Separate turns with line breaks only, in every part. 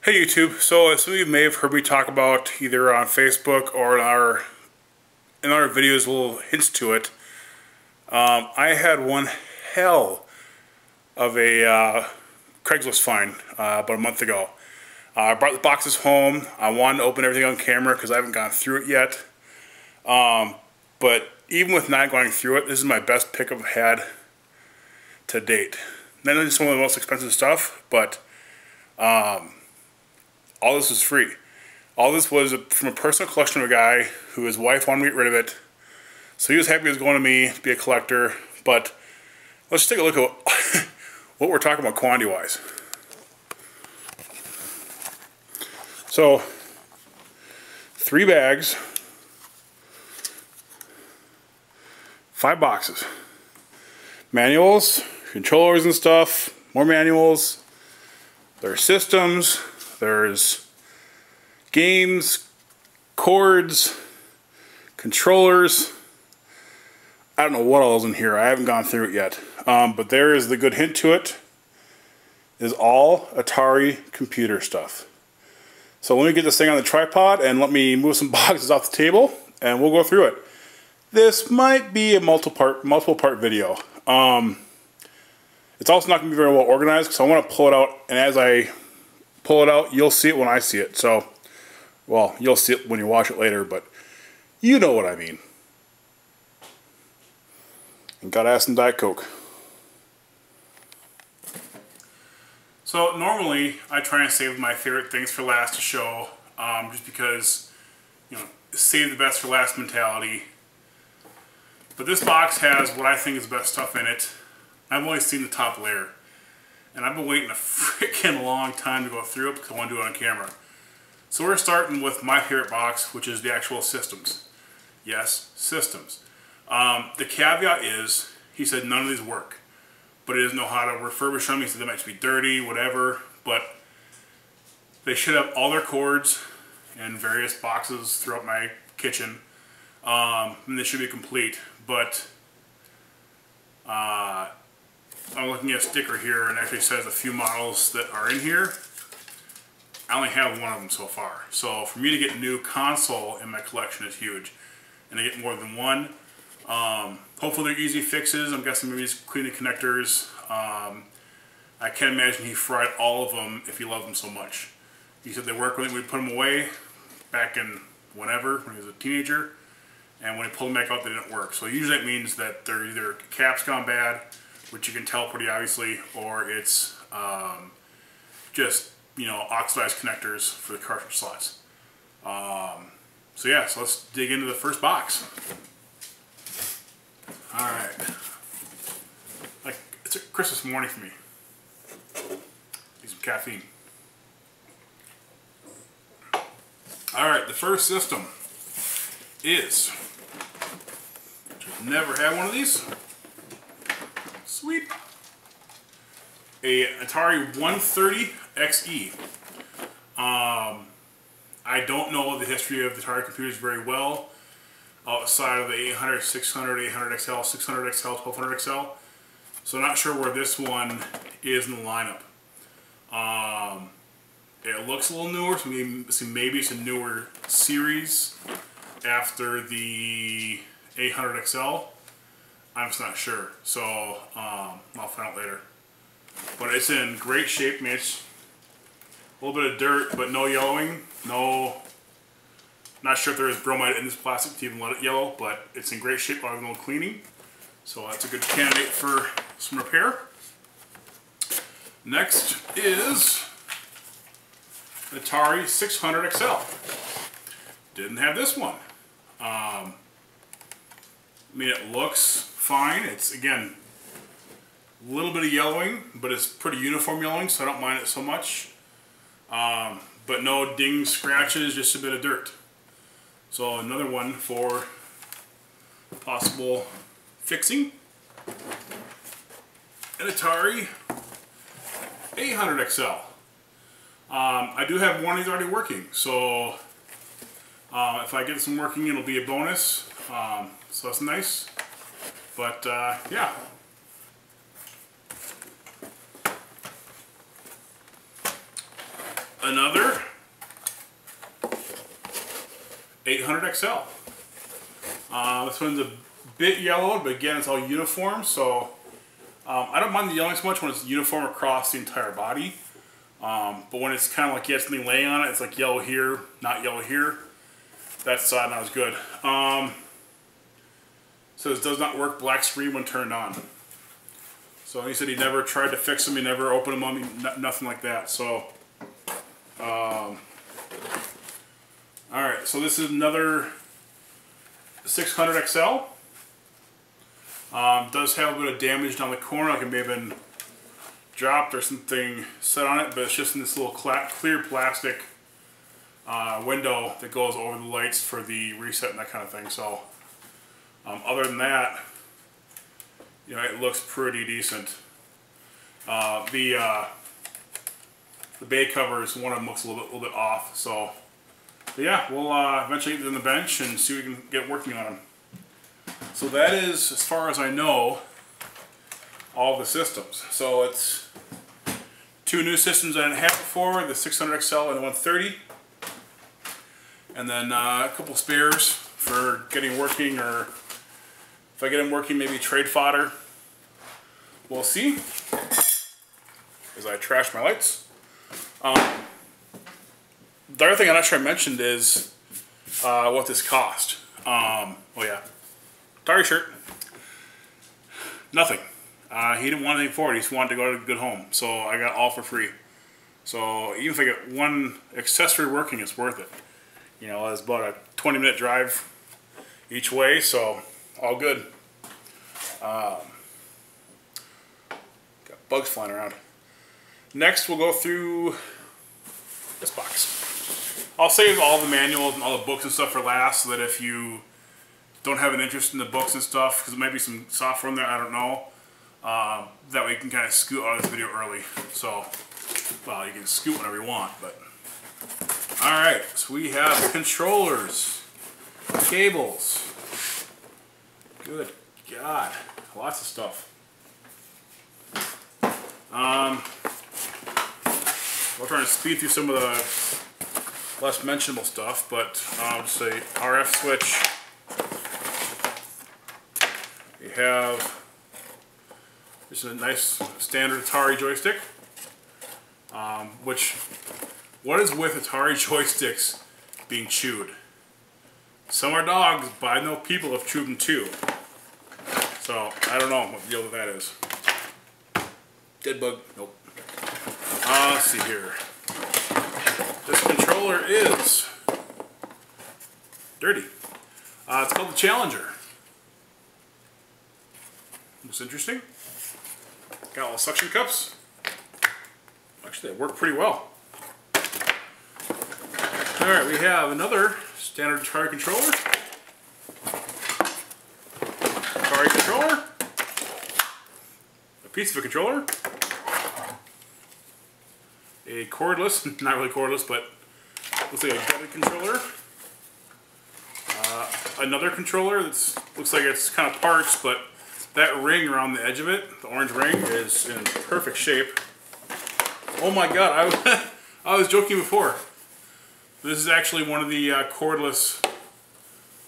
Hey YouTube, so some of you may have heard me talk about either on Facebook or in our videos, little hints to it. I had one hell of a Craigslist find about a month ago. I brought the boxes home. I wanted to open everything on camera because I haven't gone through it yet. But even with not going through it, this is my best pick I've had to date. Not only some of the most expensive stuff, but all this was free. All this was from a personal collection of a guy who his wife wanted to get rid of it. So he was happy it was going to me to be a collector. But let's take a look at what we're talking about quantity-wise. So, 3 bags, 5 boxes. Manuals, controllers and stuff, more manuals. There's systems. There's games, cords, controllers. I don't know what all is in here. I haven't gone through it yet. But there is the good hint to it. It is all Atari computer stuff. So let me get this thing on the tripod and let me move some boxes off the table and we'll go through it. This might be a multiple part video. It's also not going to be very well organized because I want to pull it out, and as I pull it out, you'll see it when I see it. So, well, you'll see it when you watch it later, but you know what I mean. And gotta have some Diet Coke. So normally I try and save my favorite things for last to show, just because, you know, save the best for last mentality. But this box has what I think is the best stuff in it. I've only seen the top layer. And I've been waiting a freaking long time to go through it because I want to do it on camera. So we're starting with my favorite box, which is the actual systems. Yes, systems. The caveat is, he said none of these work. But he doesn't know how to refurbish them. He said they might be dirty, whatever. But they should have all their cords in various boxes throughout my kitchen. And they should be complete. But I'm looking at a sticker here and it actually says a few models that are in here. I only have one of them so far. So for me to get a new console in my collection is huge. And to get more than one. Hopefully they're easy fixes. I'm guessing maybe he's cleaning the connectors. I can't imagine he fried all of them if he loved them so much. He said they work when we put them away back in whenever, when he was a teenager. And when he pulled them back out, they didn't work. So usually it means that they're either cap's gone bad, which you can tell pretty obviously, or it's just, you know, oxidized connectors for the cartridge slots. So yeah, so let's dig into the first box. Alright. Like, it's a Christmas morning for me. Need some caffeine. Alright, the first system is, never had one of these. Sweet. A Atari 130 XE. I don't know the history of the Atari computers very well outside of the 800, 600, 800 XL, 600 XL, 1200 XL. So I'm not sure where this one is in the lineup. It looks a little newer, so maybe it's a newer series after the 800 XL. I'm just not sure, so I'll find out later. But it's in great shape. I mean, it's a little bit of dirt, but no yellowing. Not sure if there is bromide in this plastic to even let it yellow, but it's in great shape while I'm going cleaning. So that's a good candidate for some repair. Next is Atari 600 XL. Didn't have this one. I mean, it looks fine. It's, again, a little bit of yellowing, but it's pretty uniform yellowing, so I don't mind it so much. But no dings, scratches, just a bit of dirt. So another one for possible fixing. An Atari 800 XL. I do have one of these already working, so if I get some working, it'll be a bonus. So that's nice. But yeah. another 800 XL. This one's a bit yellowed, but again, it's all uniform, so I don't mind the yellowing so much when it's uniform across the entire body. But when it's kind of like you have something laying on it, it's like yellow here, not yellow here. That's not as good. So this does not work black screen when turned on. So he said he never tried to fix them, he never opened them on, nothing like that. So, alright, so this is another 600 XL. Does have a bit of damage down the corner, like it may have been dropped or something set on it, but it's just in this little clear plastic window that goes over the lights for the reset and that kind of thing. So, other than that, you know, it looks pretty decent. The bay covers, one of them looks a little bit off. So, but yeah, we'll eventually get them on the bench and see if we can get working on them. So that is, as far as I know, all the systems. So it's two new systems I didn't have before, the 600 XL and the 130. And then a couple spares for getting working, or if I get them working, maybe trade fodder. We'll see, as I trash my lights. The other thing I'm not sure I mentioned is what this cost. Oh yeah, Atari shirt. Nothing. He didn't want anything for it. He just wanted to go to a good home. So I got all for free. So even if I get one accessory working, it's worth it. You know, it's about a 20-minute drive each way, so all good. Got bugs flying around. Next, we'll go through this box. I'll save all the manuals and all the books and stuff for last, so that if you don't have an interest in the books and stuff, because there might be some software in there, I don't know, that way you can kind of scoot out of this video early. So, well, you can scoot whenever you want, but... Alright, so we have controllers, cables, good God, lots of stuff. We're trying to speed through some of the less mentionable stuff, but I'll just say RF switch. We have just a nice standard Atari joystick, which... What is with Atari joysticks being chewed? Some are dogs, but I know people have chewed them too. So, I don't know what the deal with that is. Dead bug? Nope. Let's see here. This controller is dirty. It's called the Challenger. Looks interesting. Got all the suction cups. Actually, they work pretty well. Alright, we have another standard Atari controller. Atari controller. A piece of a controller. A cordless, not really cordless, but looks like a gutted controller. Another controller that looks like it's kind of parched, but that ring around the edge of it, the orange ring, is in perfect shape. Oh my god, I was joking before. This is actually one of the cordless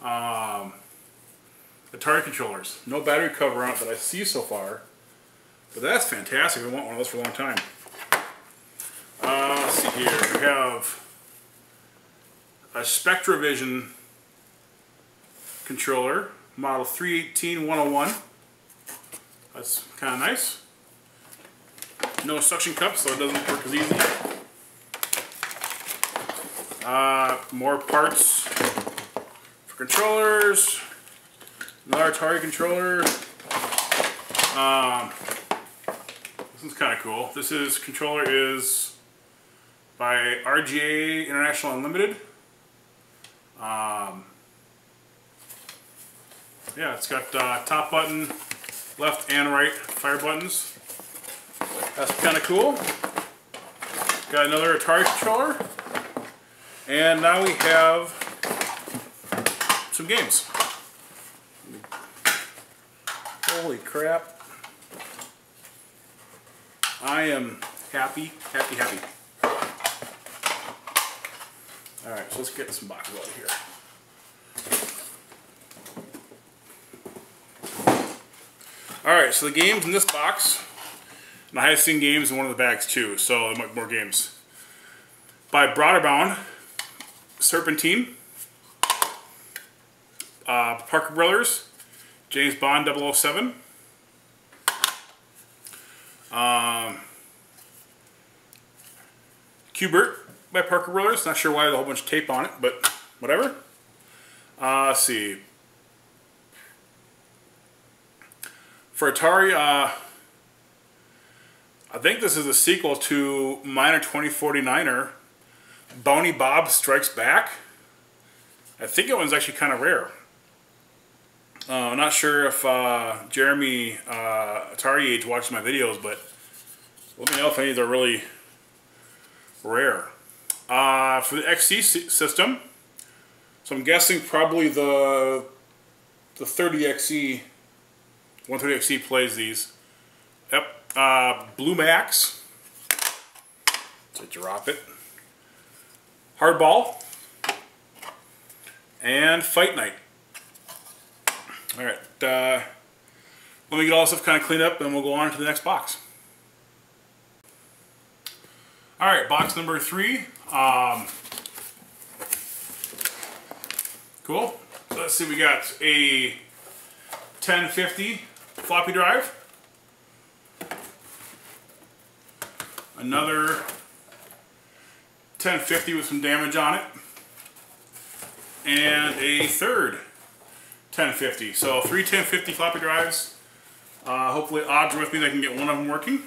Atari controllers. No battery cover on it that I see so far. But that's fantastic. I want one of those for a long time. Let's see here. We have a SpectraVision controller, model 318101. That's kind of nice. No suction cups, so it doesn't work as easy. More parts for controllers. Another Atari controller. This is kind of cool. This controller is by RGA International Unlimited. Yeah, it's got top button, left and right fire buttons. That's kind of cool. Got another Atari controller. And now we have some games. Holy crap. I am happy, happy, happy. Alright, so let's get some boxes out of here. Alright, so the games in this box, and I have seen games in one of the bags too, so there might be more games. By Broderbound, Serpentine, Parker Brothers, James Bond 007, Q*bert by Parker Brothers. Not sure why there's a whole bunch of tape on it, but whatever. Let's see. For Atari, I think this is a sequel to Miner 2049er, Bounty Bob Strikes Back. I think that one's actually kind of rare. I'm not sure if Jeremy Atari Age watches my videos, but let me know if any of these are really rare. For the XC system, so I'm guessing probably the 30XE, 130XE plays these. Yep. Blue Max. So drop it. Hardball. And Fight Night. Alright. Let me get all this stuff kind of cleaned up and we'll go on to the next box. Alright, box number 3. Cool. So let's see, we got a 1050 floppy drive. Another 1050 with some damage on it. And a third 1050. So 3 1050 floppy drives. Hopefully odds are with me that I can get one of them working.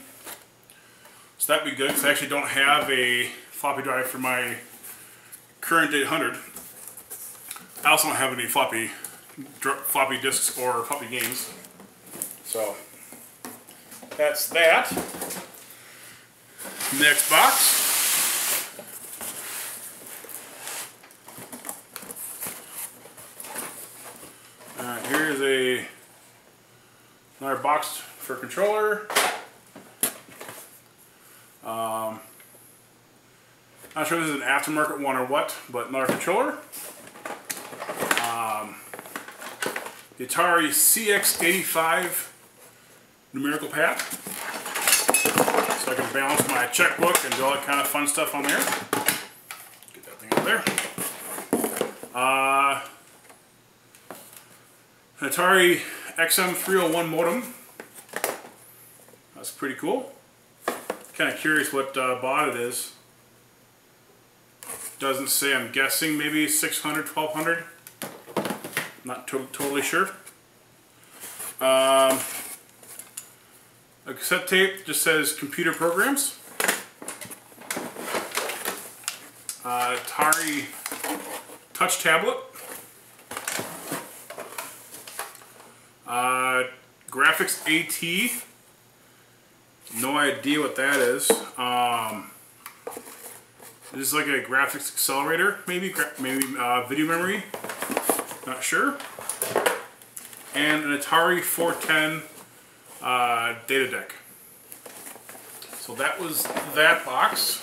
So that'd be good because I actually don't have a floppy drive for my current 800. I also don't have any floppy disks or floppy games. So that's that. Next box. Here's another box for a controller. Not sure if this is an aftermarket one or what, but another controller. The Atari CX85 numerical pad. So I can balance my checkbook and do all that kind of fun stuff on there. Get that thing out there. An Atari XM301 modem. That's pretty cool. Kind of curious what baud it is. Doesn't say, I'm guessing maybe 600, 1200. Not totally sure. A cassette tape just says computer programs. Atari touch tablet. Graphics AT. No idea what that is. This is like a graphics accelerator, maybe video memory. Not sure. And an Atari 410 data deck. So that was that box.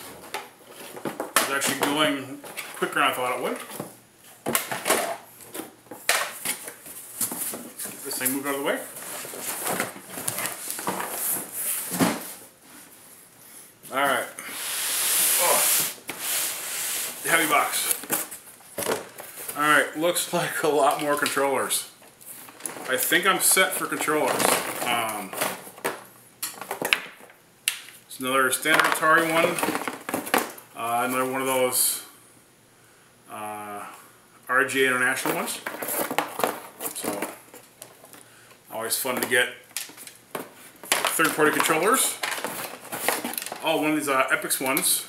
It's actually going quicker than I thought it would. Get this thing moved out of the way. Alright. Oh. Heavy box. Alright, looks like a lot more controllers. I think I'm set for controllers. It's another standard Atari one. Another one of those RGA International ones. So, always fun to get third-party controllers. Oh, one of these Epix ones.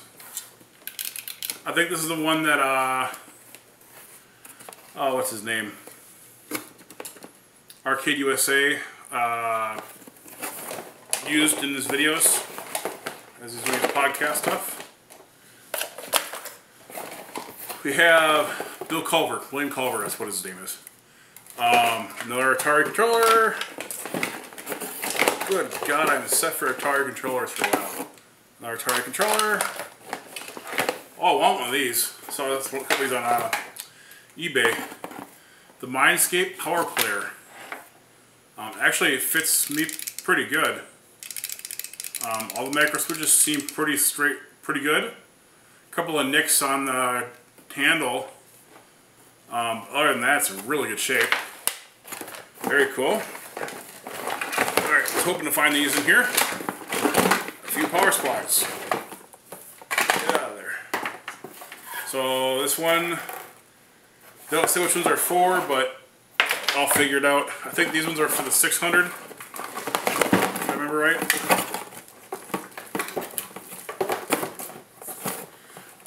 I think this is the one that, oh, what's his name? Arcade USA used in his videos as he's doing his podcast stuff. We have Bill Culver, William Culver, that's what his name is. Another Atari controller. Good God, I'm set for Atari controllers for a while. Another Atari controller. Oh, I want one of these. So that's one company's on eBay. The Mindscape Power Player. Actually, it fits me pretty good. All the macro switches seem pretty straight, pretty good. A couple of nicks on the handle. Other than that, it's in really good shape. Very cool. Alright, I was hoping to find these in here. A few power supplies. Get out of there. So this one, they don't say which ones are for, but I'll figure it out. I think these ones are for the 600, if I remember right.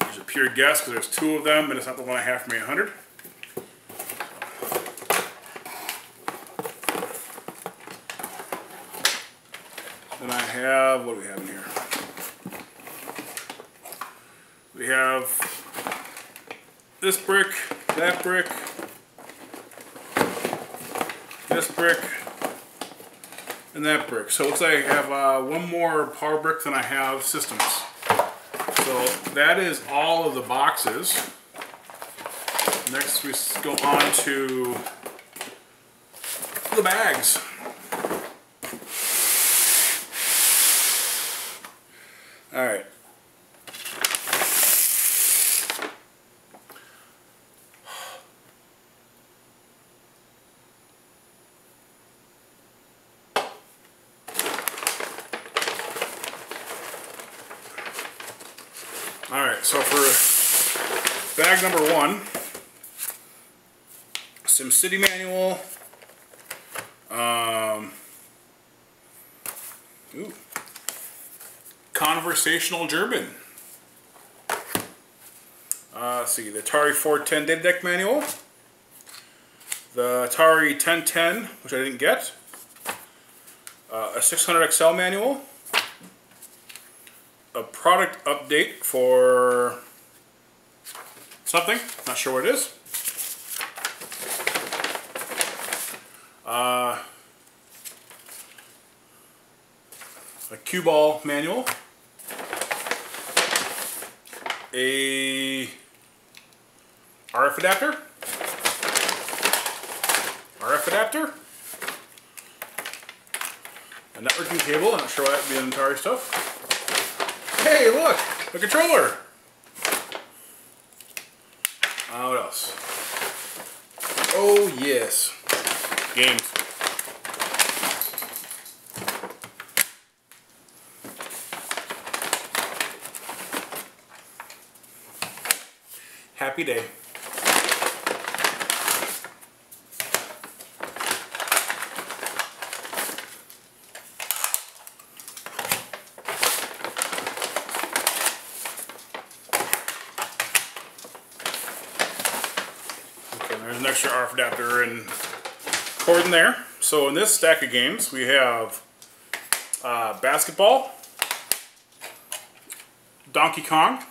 There's a pure guess because there's two of them, and it's not the one I have for my 800. Then I have, what do we have in here? We have this brick, that brick, this brick, and that brick. So it looks like I have one more power brick than I have systems. So that is all of the boxes. Next we go on to the bags. Alright. Alright, so for bag number one, SimCity manual, conversational German. Let's see, the Atari 410 data deck manual, the Atari 1010, which I didn't get, a 600 XL manual, a product update for something, not sure what it is. A cue ball manual, a RF adapter, a networking cable, I'm not sure why that would be in Atari stuff. Hey, look! A controller! What else? Oh, yes. Games. Happy day. There's an extra RF adapter and cord in there. So in this stack of games, we have basketball, Donkey Kong,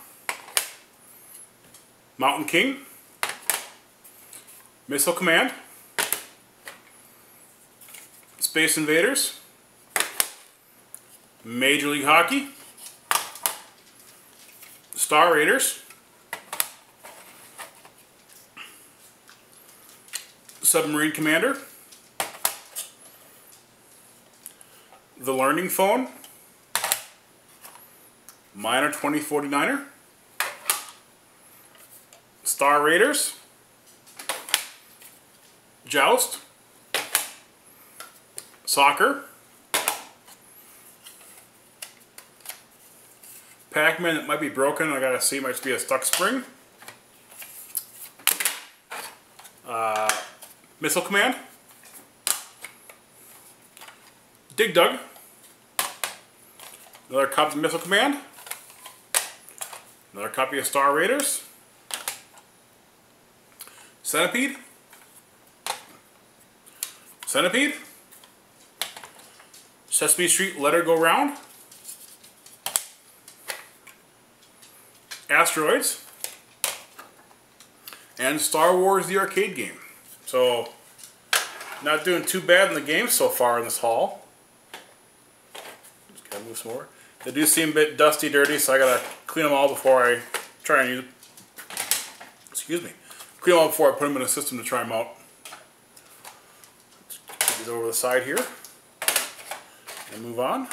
Mountain King, Missile Command, Space Invaders, Major League Hockey, Star Raiders, Submarine Commander, The Learning Phone, Miner 2049er, Star Raiders, Joust, Soccer, Pac-Man that might be broken, I gotta see, might be a stuck spring, Missile Command, Dig Dug, another copy of Missile Command, another copy of Star Raiders, Centipede, Sesame Street Let Her Go Round, Asteroids, and Star Wars the arcade game. So, not doing too bad in the game so far in this haul. Just gotta move some more. They do seem a bit dusty, dirty, so I gotta clean them all before I try and use excuse me, clean them out before I put them in a system to try them out. Put these over the side here and move on.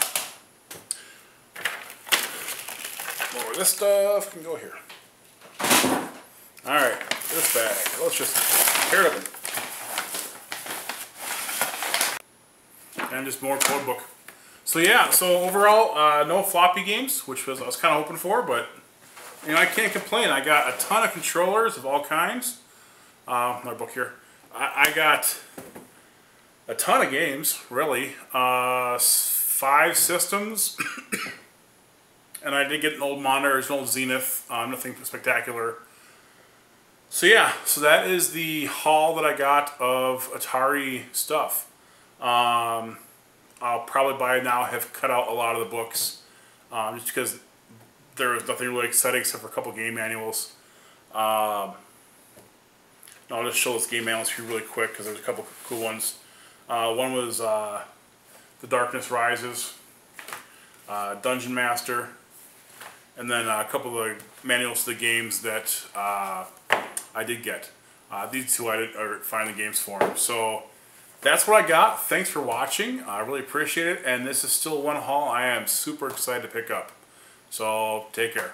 More of this stuff can go here. Alright, this bag. Let's just tear it open. And just more code book. So yeah, so overall, no floppy games, which I was kind of hoping for, but you know, I can't complain. I got a ton of controllers of all kinds. My book here. I got a ton of games, really. 5 systems. And I did get an old monitor, an old Zenith, nothing spectacular. So yeah, so that is the haul that I got of Atari stuff. I'll probably by now have cut out a lot of the books, just because there was nothing really exciting except for a couple game manuals. I'll just show this game manuals here really quick because there's a couple cool ones. One was The Darkness Rises, Dungeon Master, and then a couple of the manuals to the games that I did get. These two I didn't find the games for them. So that's what I got. Thanks for watching. I really appreciate it. And this is still one haul I am super excited to pick up. So take care.